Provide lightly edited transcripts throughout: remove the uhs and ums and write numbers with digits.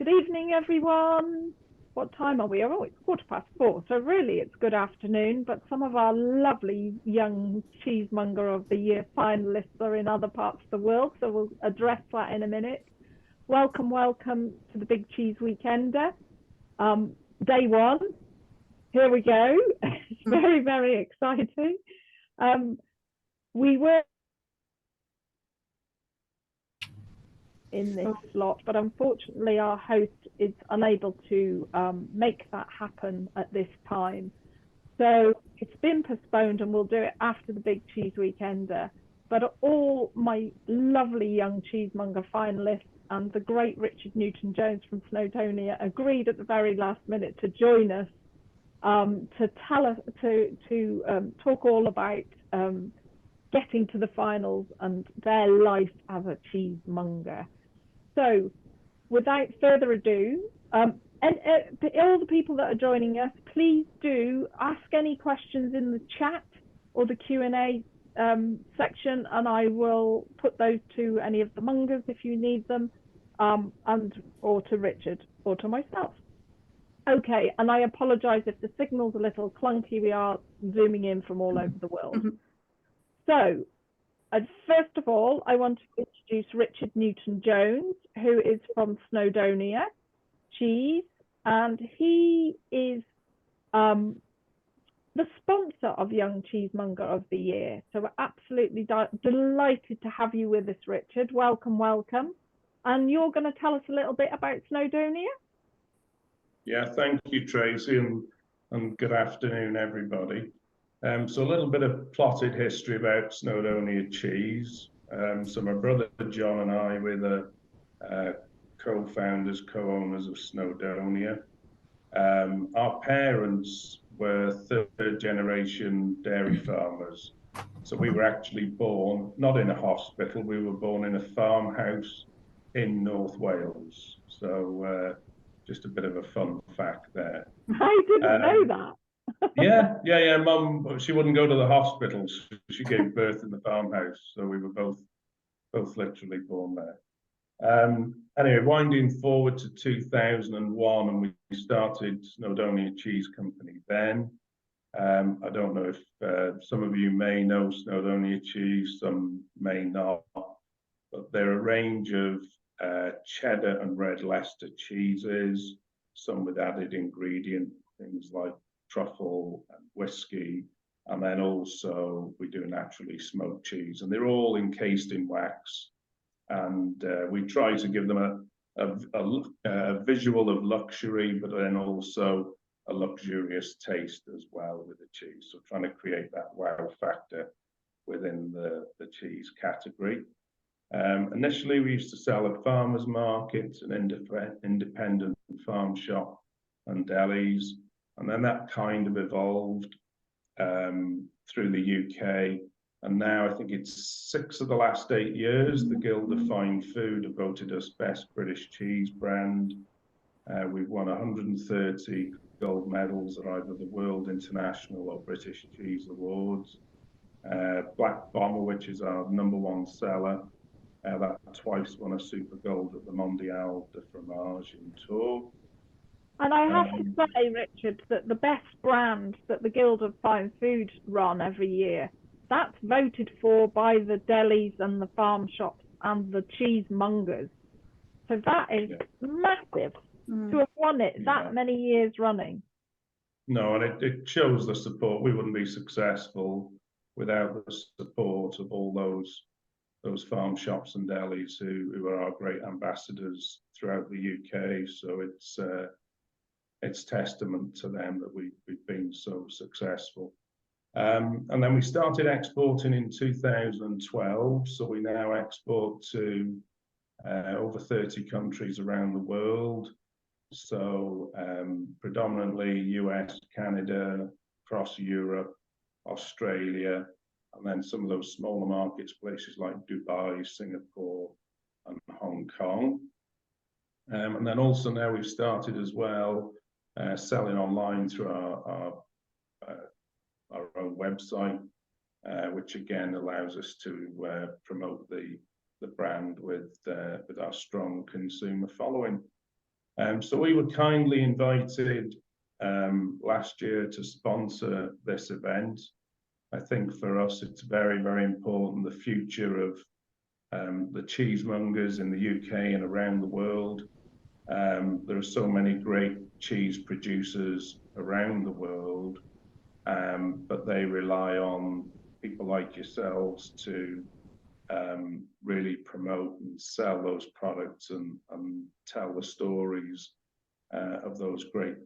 Good evening, everyone. What time are we? Oh, it's 4:15. So really, it's good afternoon. But some of our lovely Young Cheesemonger of the Year finalists are in other parts of the world. So we'll address that in a minute. Welcome, welcome to the Big Cheese Weekender. Day one. Here we go. It's very, very exciting. We were in this slot, but unfortunately our host is unable to make that happen at this time. So it's been postponed and we'll do it after the Big Cheese Weekender. But all my lovely Young Cheesemonger finalists and the great Richard Newton-Jones from Snowdonia agreed at the very last minute to join us to tell us to talk all about getting to the finals and their life as a cheesemonger. So, without further ado, and all the people that are joining us, please do ask any questions in the chat or the Q&A section, and I will put those to any of the mongers if you need them, or to Richard or to myself. Okay, and I apologise if the signal's a little clunky. We are zooming in from all over the world. So, first of all, I want to introduce Richard Newton-Jones, who is from Snowdonia Cheese, and he is the sponsor of Young Cheesemonger of the Year. So we're absolutely delighted to have you with us, Richard. Welcome, welcome. And you're going to tell us a little bit about Snowdonia? Yeah, thank you, Tracy, and good afternoon, everybody. So a little bit of plotted history about Snowdonia cheese. So my brother John and I, we're the co-founders, co-owners of Snowdonia. Our parents were third generation dairy farmers. So we were actually born, not in a hospital, we were born in a farmhouse in North Wales. So just a bit of a fun fact there. I didn't know that. Yeah. Mum, she wouldn't go to the hospital. She gave birth in the farmhouse, so we were both literally born there. Anyway, winding forward to 2001, and we started Snowdonia Cheese Company then. I don't know if some of you may know Snowdonia cheese, some may not, but they're a range of cheddar and red Leicester cheeses, some with added ingredient, things like truffle and whiskey, and then also we do naturally smoked cheese, and they're all encased in wax, and we try to give them a visual of luxury, but then also a luxurious taste as well with the cheese. So trying to create that wow factor within the cheese category. Initially, we used to sell at farmers markets and independent farm shop and delis, and then that kind of evolved through the UK. And now I think it's 6 of the last 8 years, the Guild of Fine Food have voted us Best British Cheese Brand. We've won 130 gold medals at either the World, International or British Cheese Awards. Black Bomber, which is our #1 seller, that twice won a Super Gold at the Mondial de Fromage in Tours. And I have to say, Richard, that the best brand that the Guild of Fine Food run every year, that's voted for by the delis and the farm shops and the cheesemongers. So that is massive to have won it that many years running. No, and it shows the support. We wouldn't be successful without the support of all those farm shops and delis who are our great ambassadors throughout the UK. So it's testament to them that we've been so successful. And then we started exporting in 2012. So we now export to over 30 countries around the world. So predominantly US, Canada, across Europe, Australia, and then some of those smaller markets, places like Dubai, Singapore, and Hong Kong. And then also now we've started as well selling online through our own website, which again allows us to promote the brand with our strong consumer following. So we were kindly invited last year to sponsor this event. I think for us, it's very, very important, the future of the cheesemongers in the UK and around the world. There are so many great cheese producers around the world, but they rely on people like yourselves to really promote and sell those products and tell the stories of those great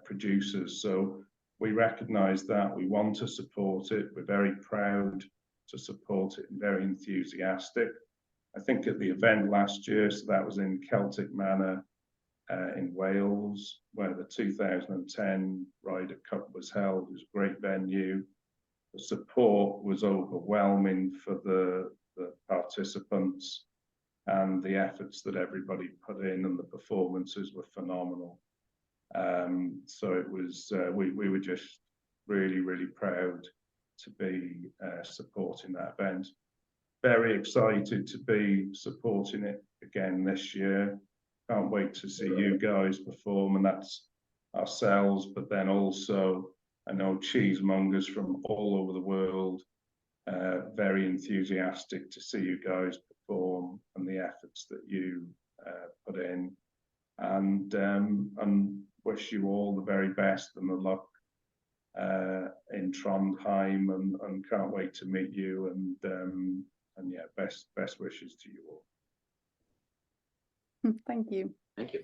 producers. So we recognise that, we want to support it, we're very proud to support it and very enthusiastic. I think at the event last year, so that was in Celtic Manor in Wales, where the 2010 Ryder Cup was held. It was a great venue. The support was overwhelming for the participants, and the efforts that everybody put in and the performances were phenomenal. So it was, we were just really, really proud to be supporting that event. Very excited to be supporting it again this year. Can't wait to see you guys perform, and that's ourselves, but then also I know cheesemongers from all over the world, very enthusiastic to see you guys perform and the efforts that you put in, and wish you all the very best and the luck in Trondheim, and can't wait to meet you, and yeah, best wishes to you all. Thank you. Thank you.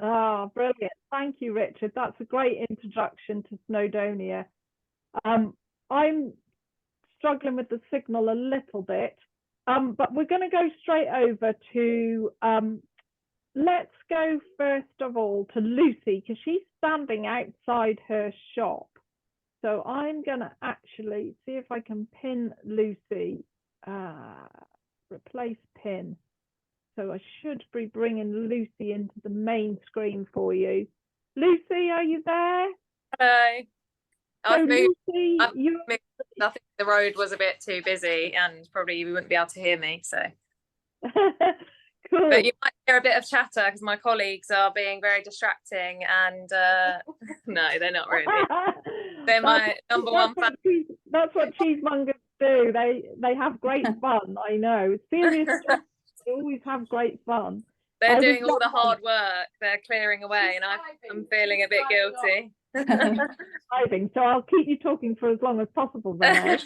Ah, brilliant. Thank you, Richard. That's a great introduction to Snowdonia. I'm struggling with the signal a little bit, but we're going to go straight over to, let's go first of all to Lucy, because she's standing outside her shop. So I'm going to actually see if I can pin Lucy, replace pin. So I should be bringing Lucy into the main screen for you. Lucy, are you there? Hello. I've moved. Lucy, I think the road was a bit too busy and probably you wouldn't be able to hear me. So, cool. But you might hear a bit of chatter because my colleagues are being very distracting and no, they're not really. They're my number one fan. That's what cheesemongers do. They have great fun. I know. Serious stress, they always have great fun. They're doing all the hard work. They're clearing away, and I'm feeling a bit guilty. So I'll keep you talking for as long as possible then.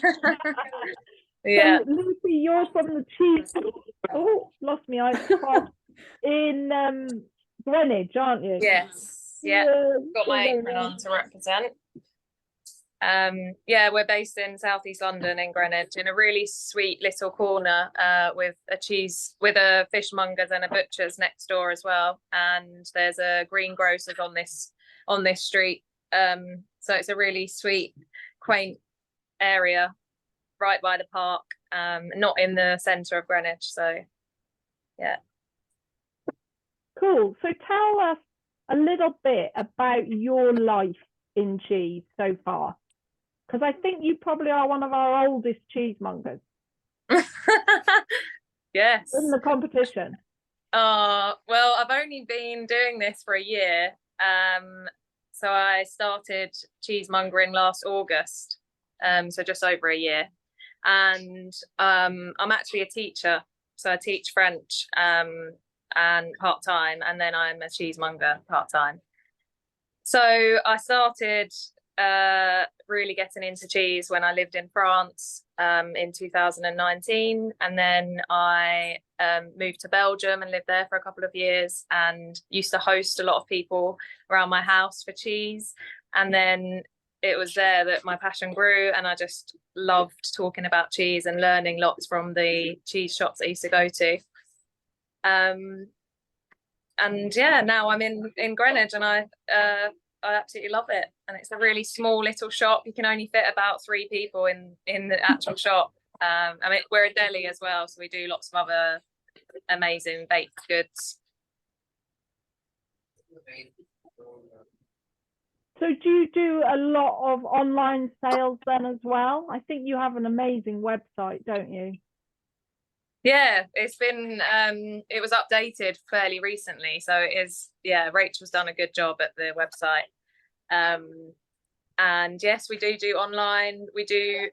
Yeah. So Lucy, you're from the cheese. Oh, lost me. In Greenwich, aren't you? Yes. Yeah. Got my apron on to represent. Yeah, we're based in southeast London in Greenwich, in a really sweet little corner with a fishmongers and a butcher's next door as well, and there's a greengrocer's on this street. So it's a really sweet, quaint area right by the park, not in the centre of Greenwich. So yeah. Cool. So tell us a little bit about your life in cheese so far, because I think you probably are one of our oldest cheesemongers. Yes. In the competition. Well, I've only been doing this for a year. So I started cheesemongering last August, so just over a year. And I'm actually a teacher, so I teach French and part-time, and then I'm a cheesemonger part-time. So I started really getting into cheese when I lived in France in 2019, and then I moved to Belgium and lived there for a couple of years and used to host a lot of people around my house for cheese. And then it was there that my passion grew, and I just loved talking about cheese and learning lots from the cheese shops I used to go to. And yeah, now I'm in Greenwich, and I absolutely love it. And it's a really small little shop. You can only fit about 3 people in the actual shop. I mean, we're a deli as well, so we do lots of other amazing baked goods. So do you do a lot of online sales then as well? I think you have an amazing website, don't you? Yeah, it's been it was updated fairly recently, so it is, yeah, Rachel's done a good job at the website. And yes, we do online. We do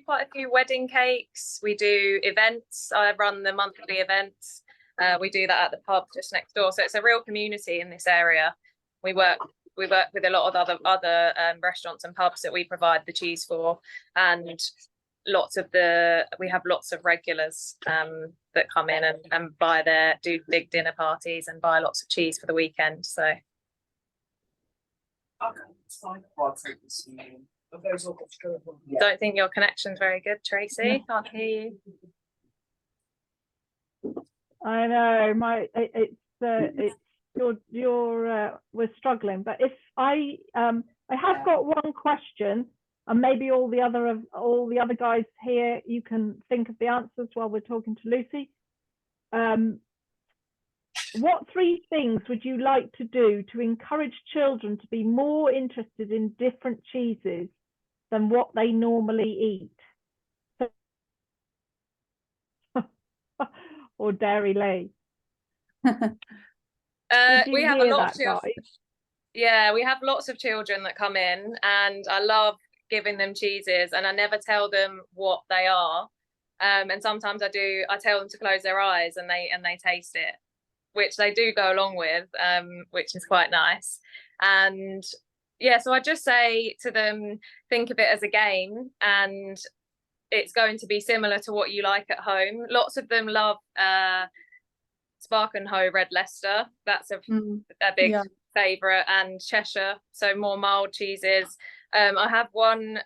quite a few wedding cakes. We do events. I run the monthly events. We do that at the pub just next door. So it's a real community in this area. We work with a lot of other restaurants and pubs that we provide the cheese for, and we have lots of regulars that come in and do big dinner parties and buy lots of cheese for the weekend. So. Don't think your connection's very good, Tracy. Can't hear you. I know we're struggling, but if I have got one question, and maybe all the other guys here, you can think of the answers while we're talking to Lucy. What 3 things would you like to do to encourage children to be more interested in different cheeses than what they normally eat? Or Dairy Lee? We have a lot of yeah, we have lots of children that come in, and I love giving them cheeses, and I never tell them what they are. And sometimes I tell them to close their eyes, and they taste it, which they do go along with, which is quite nice. And yeah, so I just say to them, think of it as a game, and it's going to be similar to what you like at home. Lots of them love Spark and Hoe Red Leicester. That's a big favourite, and Cheshire, so more mild cheeses. I have one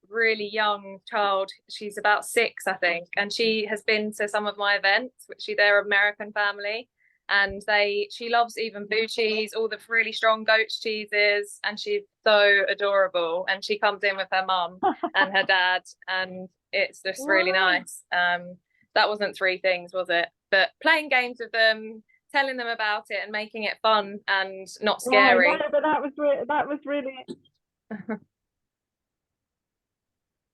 really young child, she's about 6 I think, and she has been to some of my events, they're American family, and she loves even blue cheese, all the really strong goat's cheeses, and she's so adorable, and she comes in with her mum and her dad, and it's just really nice. That wasn't 3 things, was it? But playing games with them, telling them about it, and making it fun and not scary. No, but that was really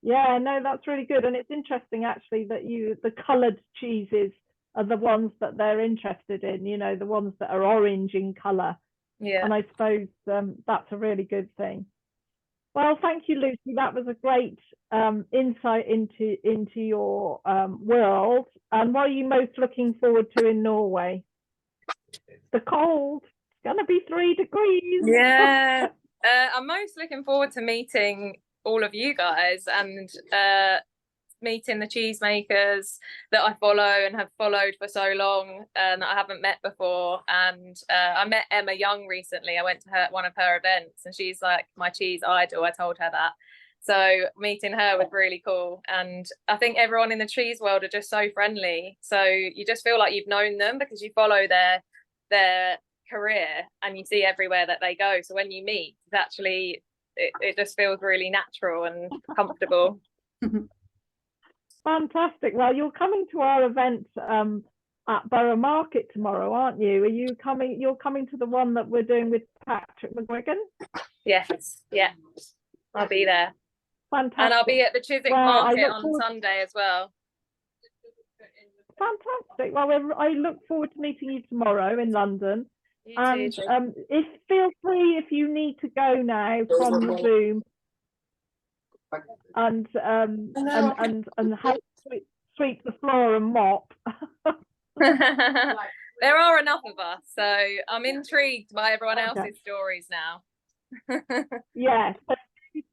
yeah, no, that's really good. And it's interesting actually that the coloured cheeses are the ones that they're interested in, the ones that are orange in colour. Yeah. And I suppose that's a really good thing. Well, thank you, Lucy. That was a great insight into your world. And what are you most looking forward to in Norway? The cold. It's going to be 3 degrees. Yeah. I'm most looking forward to meeting all of you guys, and meeting the cheesemakers that I follow and have followed for so long, and I haven't met before. And I met Emma Young recently. I went to one of her events, and she's like my cheese idol. I told her that. So meeting her was really cool. And I think everyone in the cheese world are just so friendly. So you just feel like you've known them because you follow their career and you see everywhere that they go. So when you meet, it's actually it just feels really natural and comfortable. Fantastic. Well, you're coming to our event at Borough Market tomorrow, aren't you? You're coming to the one that we're doing with Patrick McGuigan? Yes, yeah, I'll be there. Fantastic. And I'll be at the Chiswick Market on Sunday as well. Fantastic. Well, I look forward to meeting you tomorrow in London. And feel free if you need to go now from the Zoom and help sweep the floor and mop. There are enough of us, so I'm intrigued by everyone else's stories now. Yes,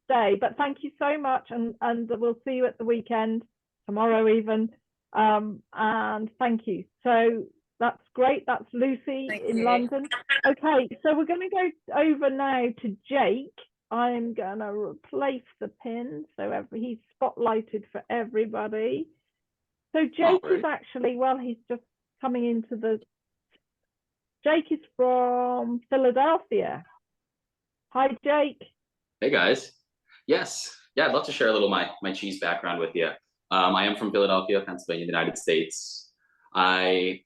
stay. But thank you so much, and we'll see you at the weekend, tomorrow even. And thank you. So that's great. That's Lucy in London. Okay, so we're going to go over now to Jake. I'm going to replace the pin so he's spotlighted for everybody. So Jake is actually, well, he's just coming into the... Jake is from Philadelphia. Hi, Jake. Hey, guys. Yes. Yeah, I'd love to share a little my cheese background with you. I am from Philadelphia, Pennsylvania, the United States. I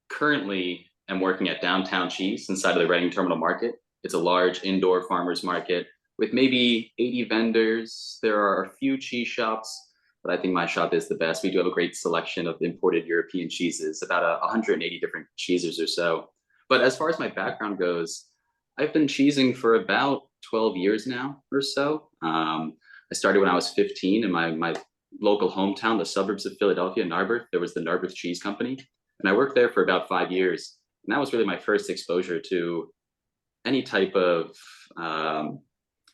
currently am working at Downtown Cheese inside of the Reading Terminal Market. It's a large indoor farmers market with maybe 80 vendors. There are a few cheese shops, but I think my shop is the best. We do have a great selection of imported European cheeses, about 180 different cheeses or so. But as far as my background goes, I've been cheesing for about 12 years now or so. I started when I was 15 in my local hometown, the suburbs of Philadelphia, Narberth. There was the Narberth Cheese Company, and I worked there for about 5 years. And that was really my first exposure to any type of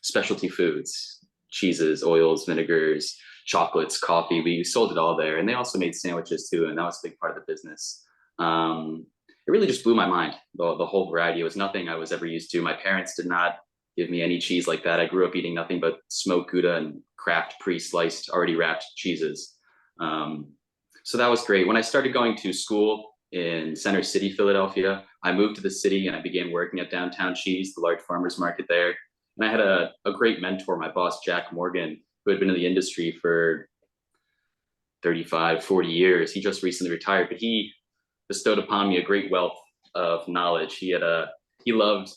specialty foods, cheeses, oils, vinegars, chocolates, coffee. We sold it all there. And they also made sandwiches too, and that was a big part of the business. It really just blew my mind. The whole variety. It was nothing I was ever used to. My parents did not give me any cheese like that. I grew up eating nothing but smoked Gouda and Kraft pre-sliced, already wrapped cheeses. So that was great. When I started going to school in Center City, Philadelphia, I moved to the city and I began working at Downtown Cheese, the large farmers market there. And I had a great mentor, my boss, Jack Morgan, who had been in the industry for 35, 40 years. He just recently retired, but he bestowed upon me a great wealth of knowledge. He loved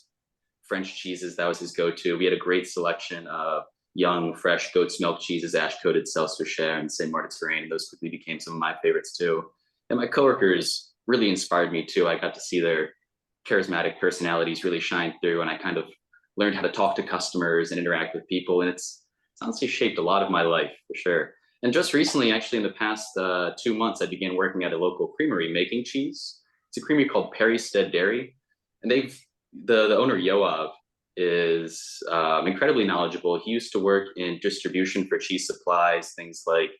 French cheeses. That was his go-to. We had a great selection of young, fresh goat's milk cheeses, ash-coated Seltzer and Saint Martin, and those quickly became some of my favorites too. And my coworkers really inspired me too. I got to see their charismatic personalities really shine through, and I kind of learned how to talk to customers and interact with people. And it's honestly shaped a lot of my life for sure. And just recently, actually in the past 2 months, I began working at a local creamery making cheese. It's a creamery called Perrystead Dairy. And the owner, Yoav, is incredibly knowledgeable. He used to work in distribution for cheese supplies, things like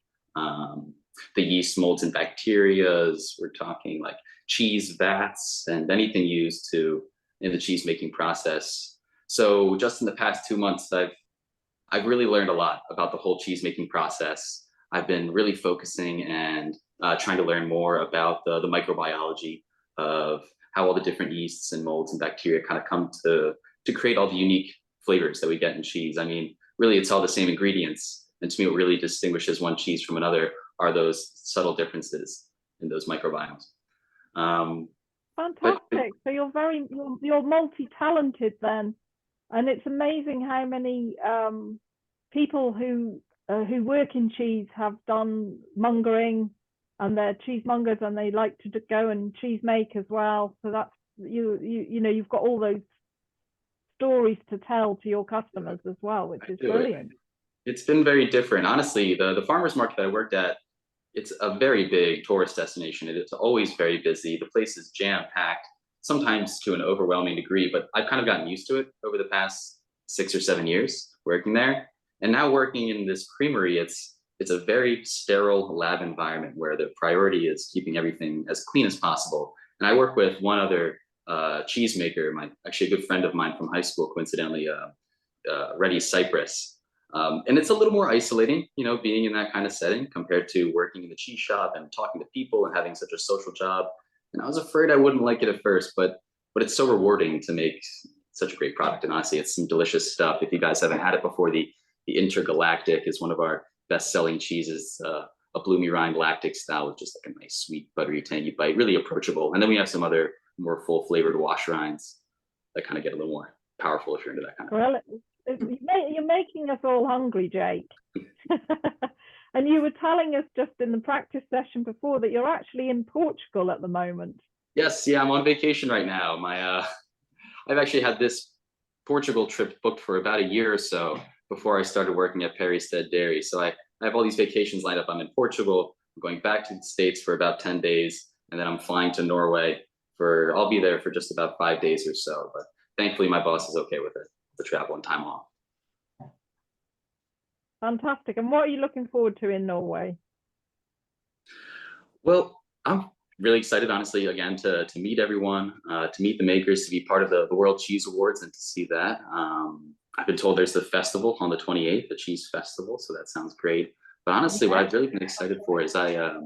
the yeast, molds, and bacterias. We're talking like cheese vats and anything used in the cheese making process. So just in the past 2 months, I've really learned a lot about the whole cheese making process. I've been really focusing and trying to learn more about the microbiology of how all the different yeasts and molds and bacteria kind of come to create all the unique flavors that we get in cheese. I mean, really, it's all the same ingredients. And to me, what really distinguishes one cheese from another are those subtle differences in those microbiomes. Fantastic. So you're multi-talented then. And it's amazing how many people who work in cheese have done mongering, and they're cheesemongers, and they like to go and cheese make as well. So that's you've got all those stories to tell to your customers as well, which is brilliant. It's been very different. Honestly, the farmers market that I worked at, it's a very big tourist destination. It's always very busy. The place is jam-packed, sometimes to an overwhelming degree, but I've kind of gotten used to it over the past 6 or 7 years working there. And now working in this creamery, it's a very sterile lab environment where the priority is keeping everything as clean as possible. And I work with one other cheesemaker, actually a good friend of mine from high school, coincidentally, Reddy Cypress. And it's a little more isolating, being in that kind of setting compared to working in the cheese shop and talking to people and having such a social job. And I was afraid I wouldn't like it at first, but it's so rewarding to make such a great product. And honestly, it's some delicious stuff. If you guys haven't had it before, the Intergalactic is one of our best-selling cheeses, a bloomy rind lactic style with just like a nice, sweet, buttery, tangy bite, really approachable. And then we have some other more full-flavored wash rinds that kind of get a little more powerful if you're into that kind of thing. Well, you're making us all hungry, Jake. And you were telling us just in the practice session before that you're actually in Portugal at the moment. Yes, yeah, I'm on vacation right now. I've actually had this Portugal trip booked for about a year or so before I started working at Perrystead Dairy. So I have all these vacations lined up. I'm in Portugal. I'm going back to the States for about 10 days, and then I'm flying to Norway I'll be there for just about 5 days or so. But thankfully, my boss is okay with it, the travel and time off. Fantastic. And what are you looking forward to in Norway? Well, I'm really excited, honestly, again, to meet everyone, to meet the makers, to be part of the World Cheese Awards and to see that. I've been told there's the festival on the 28th, the Cheese Festival, so that sounds great. But honestly, what I've really been excited for is a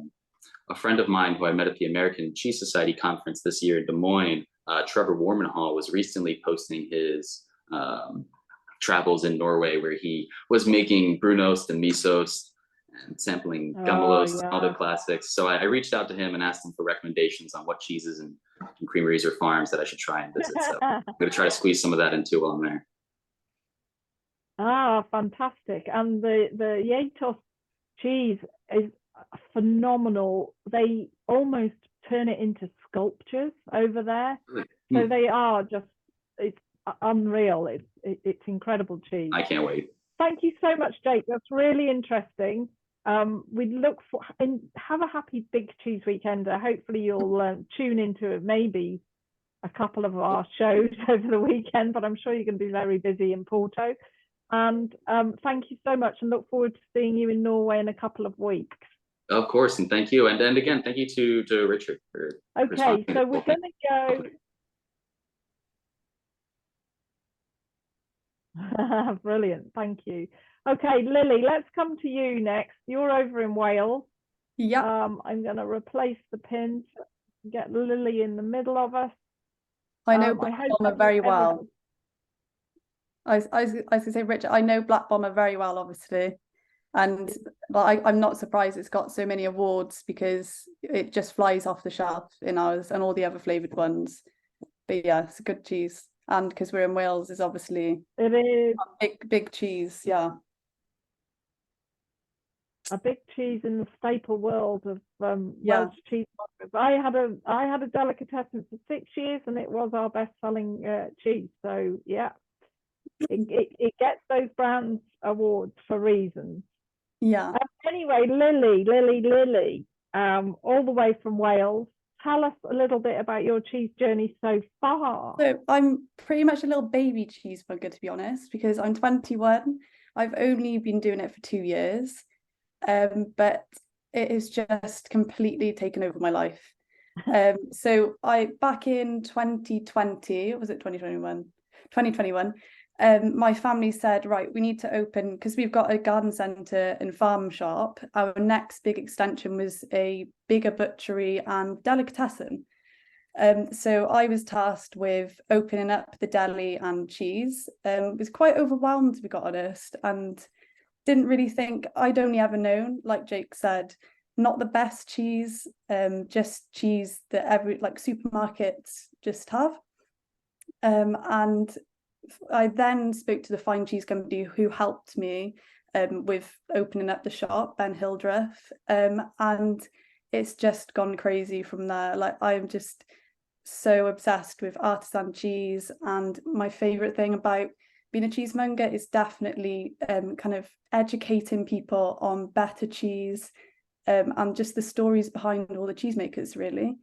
friend of mine who I met at the American Cheese Society conference this year in Des Moines, Trevor Warmenhall, was recently posting his travels in Norway, where he was making brunost and misos and sampling gummelos and all the classics. So I reached out to him and asked him for recommendations on what cheeses and creameries or farms that I should try and visit. So I'm going to try to squeeze some of that in too while I'm there. Ah, fantastic. And the Yatos cheese is phenomenal. They almost turn it into sculptures over there. So they are just, it's unreal. It's incredible cheese. I can't wait. Thank you so much, Jake. That's really interesting. We'd look for and have a happy Big Cheese Weekender. Hopefully you'll tune into maybe a couple of our shows over the weekend, but I'm sure you're going to be very busy in Porto. And thank you so much, and look forward to seeing you in Norway in a couple of weeks. Of course, and thank you. And again, thank you to Richard for okay, so we're going to go. Brilliant, thank you. Okay, Lily, let's come to you next. You're over in Wales. Yeah. I'm going to replace the pins, get Lily in the middle of us. I know Black Bomber very well. I was going to say, Richard, I know Black Bomber very well, obviously. And I'm not surprised it's got so many awards, because it just flies off the shelf in ours and all the other flavoured ones. But yeah, it's a good cheese. And because we're in Wales, is obviously it is big cheese, yeah. A big cheese in the staple world of Welsh cheesemongers. I had a delicatessen for 6 years, and it was our best-selling cheese. So yeah, it gets those brands awards for reasons. Yeah. Anyway, Lily, all the way from Wales. Tell us a little bit about your cheese journey so far. So I'm pretty much a little baby cheesemonger, to be honest, because I'm 21. I've only been doing it for 2 years, but it has just completely taken over my life. So back in 2020, was it 2021? 2021. My family said, right, we need to open, because we've got a garden centre and farm shop. Our next big extension was a bigger butchery and delicatessen. So I was tasked with opening up the deli and cheese. Was quite overwhelmed, to be quite honest, and didn't really think, I'd only ever known, like Jake said, not the best cheese, just cheese that supermarkets just have. And I then spoke to the fine cheese company who helped me with opening up the shop, Ben Hildreth, and it's just gone crazy from there. Like, I'm just so obsessed with artisan cheese, and my favourite thing about being a cheesemonger is definitely kind of educating people on better cheese, and just the stories behind all the cheesemakers, really.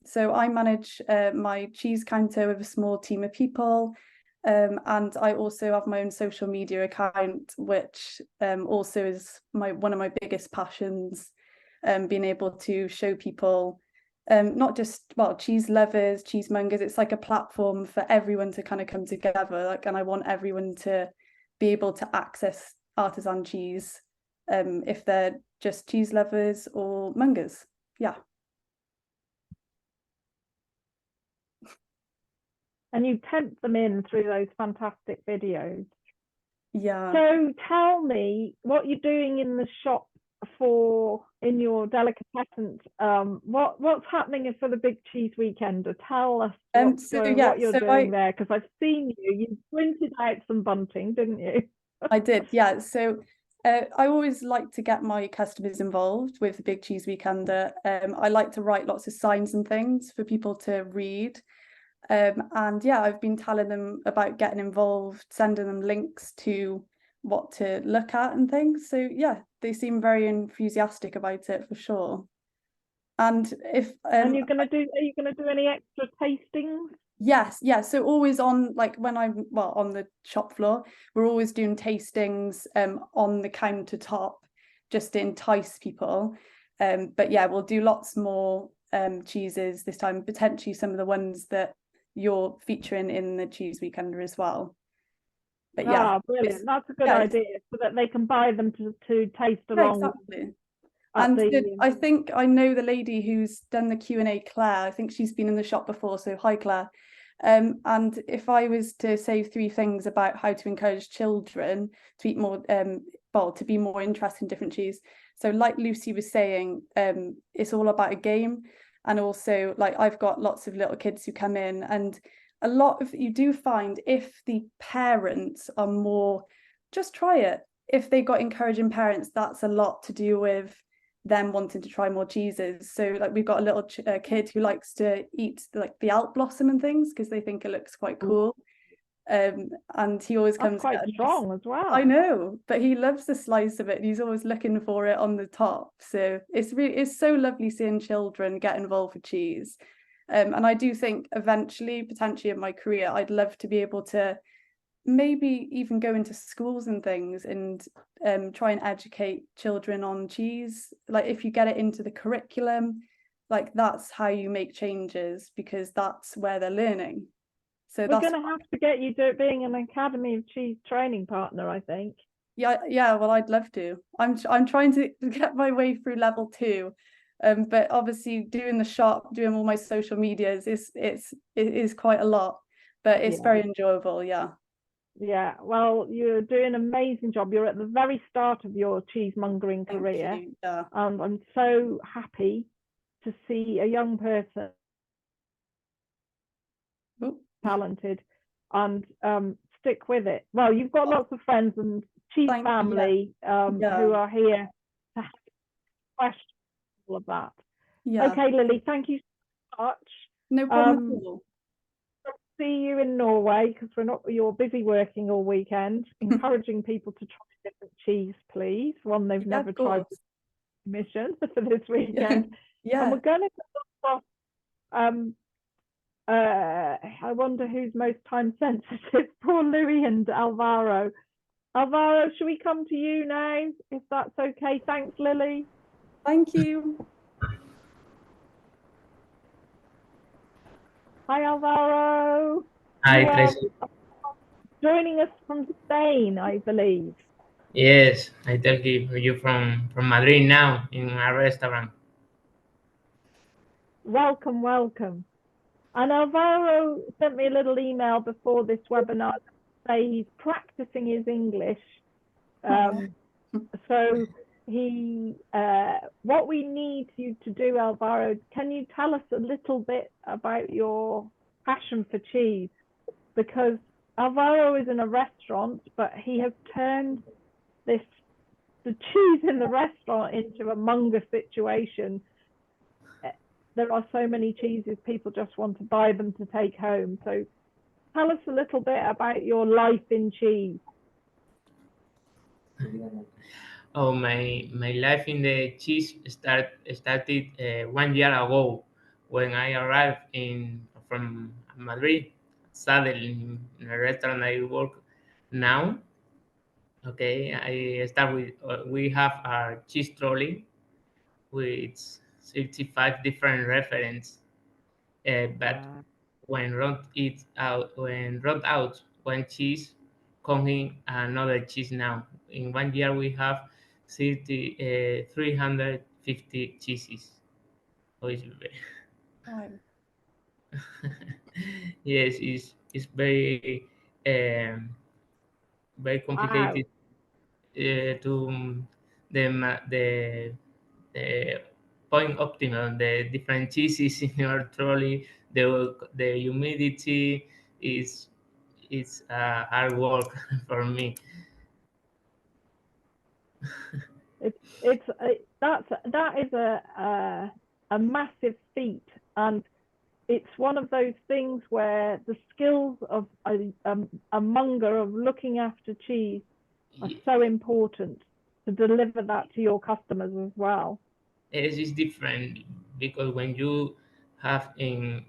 So I manage my cheese counter with a small team of people, and I also have my own social media account, which also is one of my biggest passions, being able to show people not just cheese lovers, cheesemongers. It's like a platform for everyone to kind of come together, and I want everyone to be able to access artisan cheese, if they're just cheese lovers or mongers. Yeah. And you tempt them in through those fantastic videos. Yeah. So tell me what you're doing in the shop in your delicatessen. What's happening for the Big Cheese Weekender? Tell us what you're doing there, because I've seen you printed out some bunting, didn't you? I did, yeah. So I always like to get my customers involved with the Big Cheese Weekender. I like to write lots of signs and things for people to read. And yeah, I've been telling them about getting involved, sending them links to what to look at and things. So yeah, they seem very enthusiastic about it, for sure. And if and are you gonna do any extra tastings? Yes, yeah. So always on, like, when I'm on the shop floor, we're always doing tastings on the countertop, just to entice people. But yeah, we'll do lots more cheeses this time, potentially some of the ones that you're featuring in the Cheese Weekender as well. But yeah, brilliant. That's a good idea, so that they can buy them to taste along. Exactly. And I think I know the lady who's done the Q&A, Claire. I think she's been in the shop before, so hi Claire. And if I was to say 3 things about how to encourage children to eat more, to be more interested in different cheese. So like Lucy was saying, it's all about a game. And also, like, I've got lots of little kids who come in, and a lot of you do find, if the parents are more, just try it. if they got encouraging parents, that's a lot to do with them wanting to try more cheeses. So like we've got a little kid who likes to eat like the Alp blossom and things because they think it looks quite cool. And he always comes quite strong as well. I know, but he loves the slice of it and he's always looking for it on the top. So it's so lovely seeing children get involved with cheese. And I do think eventually, potentially in my career, I'd love to be able to maybe even go into schools and things and try and educate children on cheese. Like if you get it into the curriculum, like that's how you make changes, because that's where they're learning. So we're going to have to get you being an Academy of Cheese training partner, I think. Yeah, well, I'd love to. I'm trying to get my way through level 2. But obviously doing the shop, doing all my social medias it is quite a lot, but it's very enjoyable. Yeah, well, you're doing an amazing job. You're at the very start of your cheesemongering career. Yeah. And I'm so happy to see a young person talented and stick with it. Well, you've got lots of friends and cheese family who are here to question all of that. Okay, Lily, thank you so much. No problem at all. See you in Norway, because you're busy working all weekend. Encouraging people to try different cheese, please. One they've never tried mission for this weekend. And we're going to I wonder who's most time sensitive. Poor Louis and Alvaro. Alvaro, should we come to you now, if that's okay? Thanks, Lily. Thank you. Hi, Alvaro. Hi, Tracy. Joining us from Spain, I believe. Yes, I tell you from Madrid now in a restaurant. Welcome, welcome. And Alvaro sent me a little email before this webinar to say he's practicing his English. So what we need you to do, Alvaro, can you tell us a little bit about your passion for cheese? Because Alvaro is in a restaurant, but he has turned the cheese in the restaurant into a monger situation. There are so many cheeses, people just want to buy them to take home. So tell us a little bit about your life in cheese. Oh, my life in the cheese started 1 year ago when I arrived from Madrid, suddenly in the restaurant I work now. Okay, I start with we have our cheese trolley with 65 different referents, but when run out one cheese, coming another cheese now. In 1 year we have 350 cheeses. Yes, it's very very complicated to the point optimal the different cheeses in your trolley. The humidity is hard work for me. That is a massive feat, and it's one of those things where the skills of a monger of looking after cheese are so important to deliver that to your customers as well. It is different because when you have you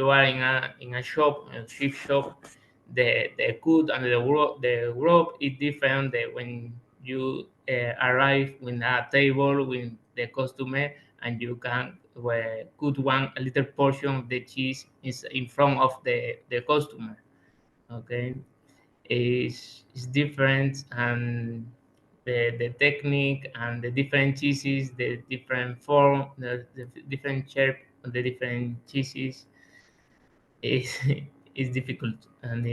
are in a shop, a cheese shop, the good and the work is different when you arrive with a table with the customer and you can cut a little portion of the cheese is in front of the customer. Okay, is different, and the technique and the different cheeses, the different form, the different shape of the different cheeses is is difficult, and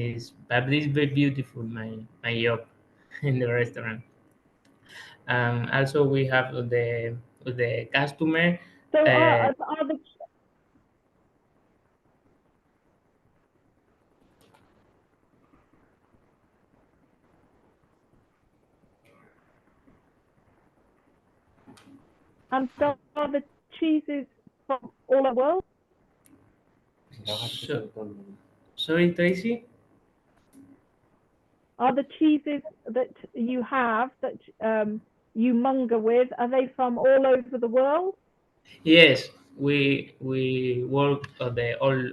but it's very beautiful my job in the restaurant. Also we have the customer. So And so are the cheeses from all over the world? Sorry, Tracy? Are the cheeses that you have, that you monger with, are they from all over the world? Yes, we work on the all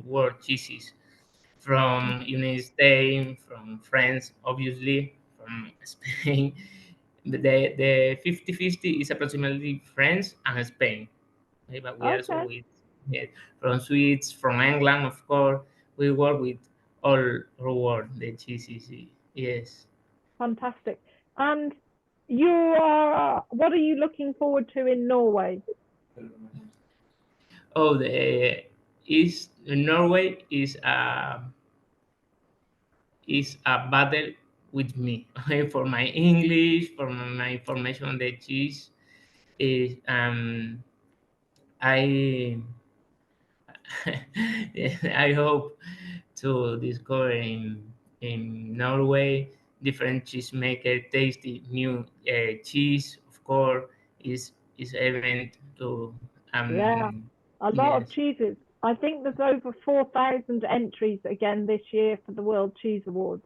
world cheeses from United States, from France, obviously, from Spain. The 50-50 is approximately France and Spain. Okay, but we also Okay. with, yeah, from Swedes, from England, of course. We work with all over the cheeses. Yes. Fantastic. And you are, what are you looking forward to in Norway? Oh, the is Norway is a battle with me. Okay, for my English, for my information on the cheese. Is I I hope to discover in Norway different cheesemaker, tasty new cheese. Of course, is event to Yeah, a lot of yes, cheeses. I think there's over 4,000 entries again this year for the World Cheese Awards.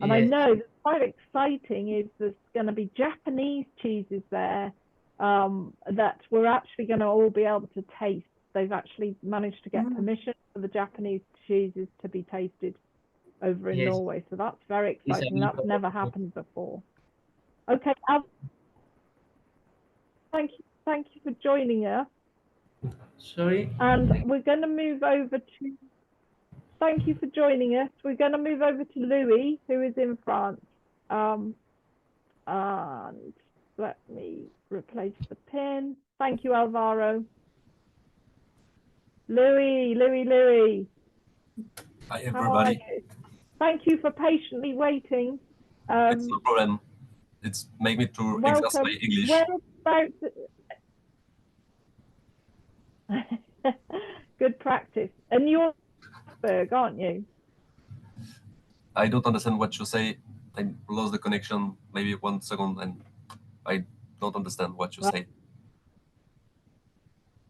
And I yes, know that's quite exciting is there's going to be Japanese cheeses there that we're actually going to all be able to taste. They've actually managed to get permission for the Japanese cheeses to be tasted over in yes. Norway. So that's very It's a exciting. bit That's never happened before. Okay, Al, thank you for joining us. sorry. And we're going to move over to, thank you for joining us. We're going to move over to Louis, who is in France. And let me replace the pin. Thank you, Alvaro. Louis. Hi, How are everybody. you? Thank you for patiently waiting. It's no problem. It's made me to exercise Welcome. my English. Whereabouts? Good practice. And you're Berg, aren't you? I don't understand what you say. I lost the connection maybe 1 second and I don't understand what you say.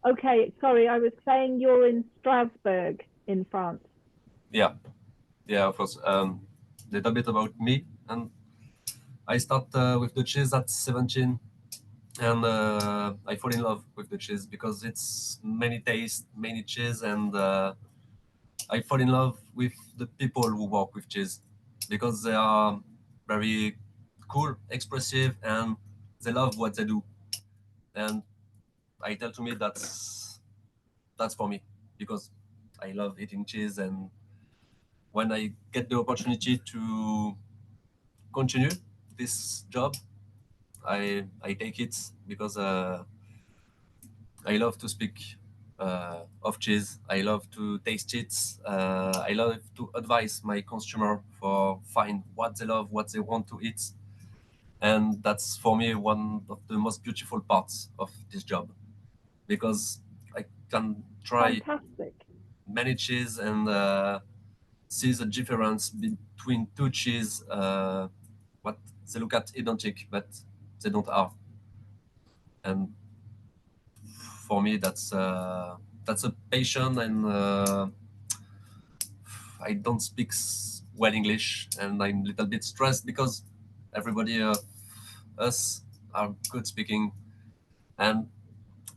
Okay, sorry, I was saying you're in Strasbourg in France. Yeah, of course. Little bit about me. And I start with the cheese at 17 and I fall in love with the cheese because it's many taste, many cheese, and I fall in love with the people who work with cheese because they are very cool, expressive, and they love what they do. And I tell to me that's for me because I love eating cheese. And when I get the opportunity to continue this job, I take it because I love to speak of cheese. I love to taste it. I love to advise my consumer for find what they love, what they want to eat. And that's for me one of the most beautiful parts of this job because I can try Fantastic. many cheese and see the difference between two cheese, what they look at identical, but they don't are. And for me, that's a passion, and I don't speak well English, and I'm a little bit stressed because everybody us are good speaking, and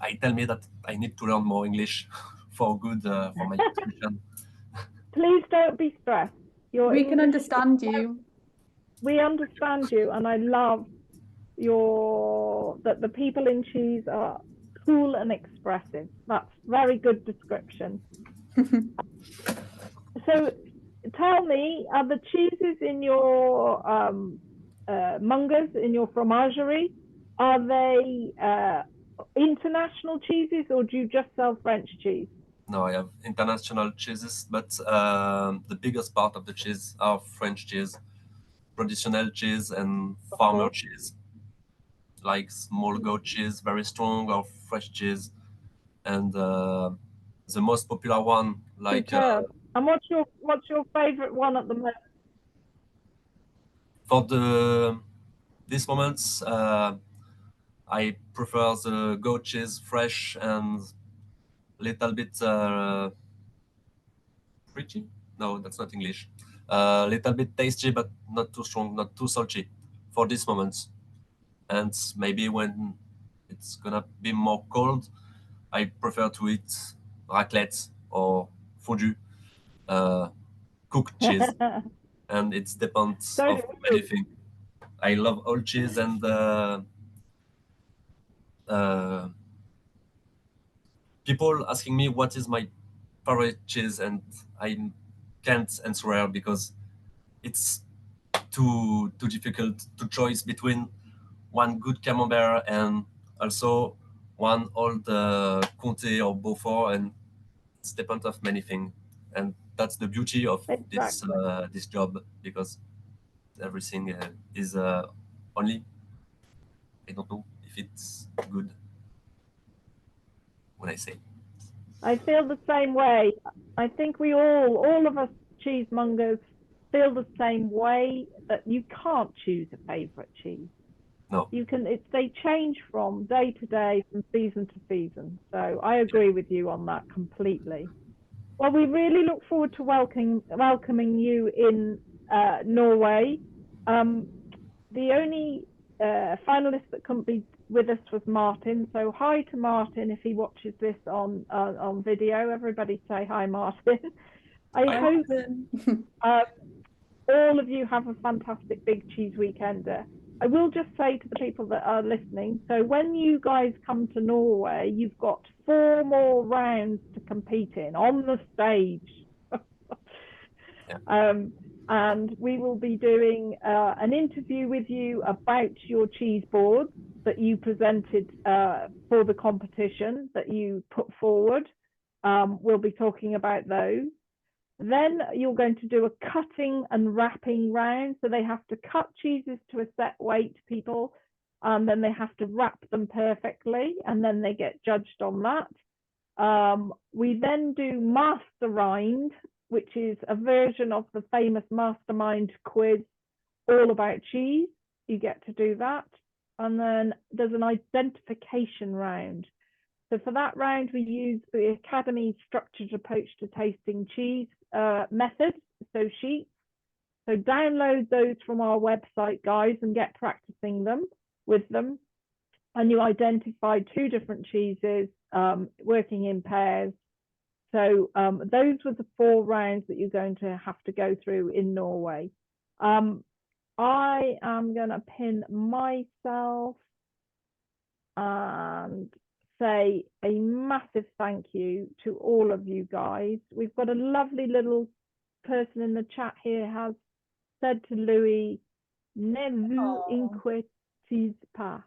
I tell me that I need to learn more English for good for my expression. Please don't be stressed. We can understand you. We understand you, and I love that the people in cheese are cool and expressive. That's very good description. So tell me, are the cheeses in your mongers, in your fromagerie, are they international cheeses, or do you just sell French cheese? No, I have international cheeses, but the biggest part of the cheese are French cheese, traditional cheese, and farmer cheese, like small goat cheese, very strong, or fresh cheese. And the most popular one, like Superb. And what's your favorite one at the moment? for this moment, I prefer the goat cheese fresh and little bit pretty. No, that's not English. Little bit tasty, but not too strong, not too salty for this moment. And maybe when it's gonna be more cold, I prefer to eat raclette or fondue, cooked cheese, and it depends So of do we. many things. I love all cheese and people asking me what is my favorite cheese, and I can't answer because it's too difficult to choose between one good camembert and also one old Comté or Beaufort, and it's depends of many things, and that's the beauty of Exactly. this job, because everything is only, I don't know if it's good when I say. I feel the same way. I think we all of us cheesemongers, feel the same way, that you can't choose a favourite cheese. No. You can. They change from day to day, from season to season. So I agree with you on that completely. Well, we really look forward to welcoming you in Norway. The only finalist that couldn't be with us was Martin. So hi to Martin if he watches this on video. Everybody say hi, Martin. I hope all of you have a fantastic Big Cheese Weekender. I will just say to the people that are listening, so when you guys come to Norway, you've got 4 more rounds to compete in on the stage. And we will be doing an interview with you about your cheese boards that you presented for the competition that you put forward. We'll be talking about those. Then you're going to do a cutting and wrapping round. So they have to cut cheeses to a set weight, people, and then they have to wrap them perfectly, and then they get judged on that. We then do mastermind, which is a version of the famous mastermind quiz all about cheese. You get to do that. And then there's an identification round. So for that round, we use the Academy structured approach to tasting cheese method, so sheets. So download those from our website, guys, and get practicing with them. And you identify 2 different cheeses working in pairs. So those were the 4 rounds that you're going to have to go through in Norway. I am going to pin myself and say a massive thank you to all of you guys. We've got a lovely little person in the chat here has said to Louis, "Ne vous inquiétez pas."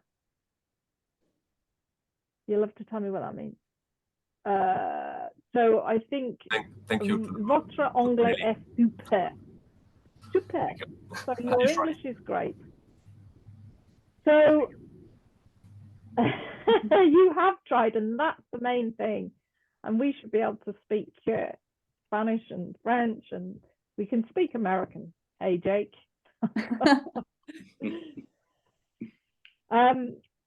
You'll have to tell me what that means. So I think thank you. Votre anglais est super. Super. So your English is great. So you have tried, and that's the main thing. And we should be able to speak Spanish and French, and we can speak American. Hey, Jake.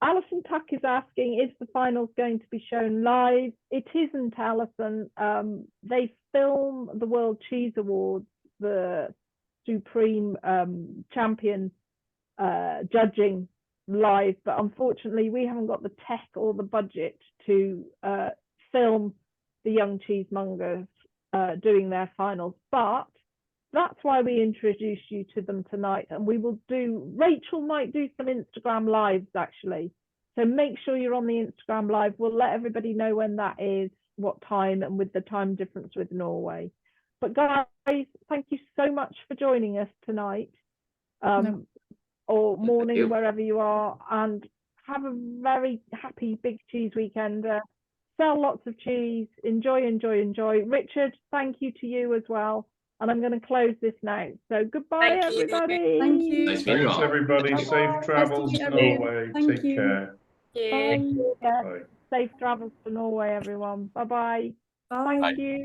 Alison Tuck is asking, is the finals going to be shown live? It isn't, Alison. They film the World Cheese Awards, the supreme champion judging live, but unfortunately we haven't got the tech or the budget to film the Young Cheesemongers doing their finals. But that's why we introduced you to them tonight, and we will do, Rachel might do some Instagram lives actually, so make sure you're on the Instagram live. We'll let everybody know when that is, what time, and with the time difference with Norway. But guys, thank you so much for joining us tonight, or morning, wherever you are, and have a very happy Big Cheese Weekend. Sell lots of cheese, enjoy. Richard, thank you to you as well. And I'm going to close this now. So goodbye, everybody. Thank you. Nice meeting you Thanks, all. everybody. Bye-bye. Safe travels Nice to to meet you. Norway. Thank Take you. care. Yeah. Bye. Bye. Safe travels to Norway, everyone. Bye-bye. Bye. Thank you.